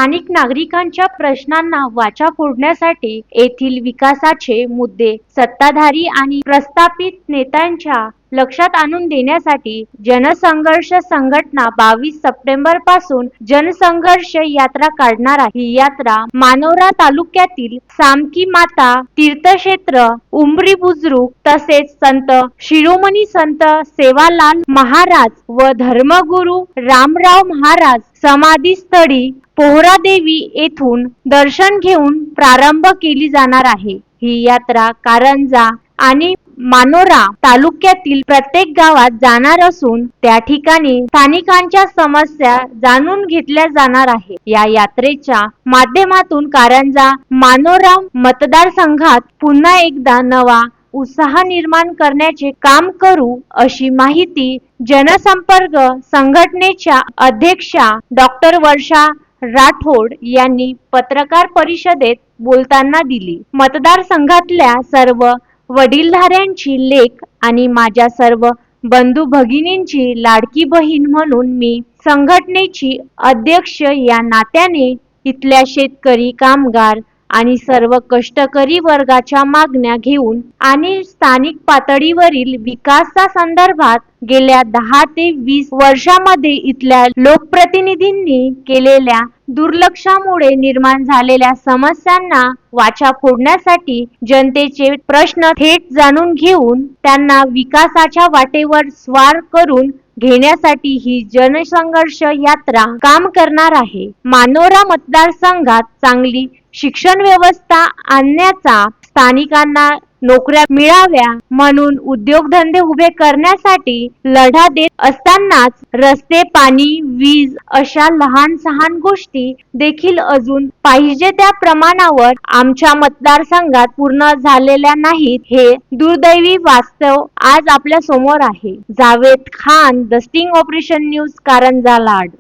स्थानिक नागरिकांच्या प्रश्नांना वाचा फोडण्यासाठी येथील विकासाचे मुद्दे सत्ताधारी आणि प्रस्थापित नेत्यांच्या लक्षात आणून देण्यासाठी जनसंघर्ष संघटना 22 सप्टेंबर पासून जनसंघर्ष यात्रा काढणार आहे। ही यात्रा मानोरा तालुक्यातील सामकी माता तीर्थक्षेत्र, उमरी बुजुर्ग तसेच संत शिरोमणी संत सेवालाल महाराज व धर्मगुरू रामराव महाराज समाधीस्थळी पोहरादेवी येथून दर्शन घेऊन प्रारंभ केली जाणार आहे। ही यात्रा कारंजा आणि मानोरा तालुक्यातील प्रत्येक गावात जाणार असून त्या ठिकाणी स्थानिकांच्या समस्या जाणून घेतल्या जाणार आहे। या यात्रेच्या माध्यमातून कारंजा मानोरा मतदारसंघात पुन्हा एकदा नवा उत्साह निर्माण करण्याचे काम करू अशी माहिती जनसंपर्क संघटनेच्या अध्यक्षा डॉक्टर वर्षा राठोड यांनी पत्रकार परिषदेत बोलताना दिली। मतदारसंघातल्या सर्व वडीलधाऱ्यांची लेक आणि माझ्या सर्व बंधू भगिनींची लाडकी बहीण म्हणून मी संघटनेची अध्यक्ष या नात्याने इथल्या शेतकरी, कामगार आणि सर्व कष्टकरी वर्गाच्या मागण्या घेऊन आणि स्थानिक पातळीवरील विकासासंदर्भात गेल्या 10 ते 20 वर्षांमध्ये इथल्या लोकप्रतिनिधींनी केलेल्या दुर्लक्षामुळे निर्माण झालेल्या समस्यांना वाचा फोडण्यासाठी जनतेचे प्रश्न थेट जाणून घेऊन त्यांना विकासाच्या वाटेवर स्वार करून घेण्यासाठी ही जनसंघर्ष यात्रा काम करणार आहे। मानोरा मतदारसंघात चांगली शिक्षण व्यवस्था आणण्याचा, स्थानिकांना नोकऱ्या मिळाव्या म्हणून उद्योगधंदे उभे करण्यासाठी लढा देत असतानाच रस्ते, पाणी, वीज अशा लहान सहान गोष्टी देखील अजून पाहिजे त्या प्रमाणावर आमच्या मतदारसंघात पूर्ण झालेल्या नाहीत। हे दुर्दैवी वास्तव आज आपल्या समोर आहे। Javed Khan, the sting operation news, Karanja Lad.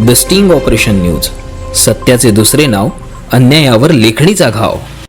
The sting operation news, सत्याचे दुसरे नाव, अन्यायावर लेखणीचा घाव।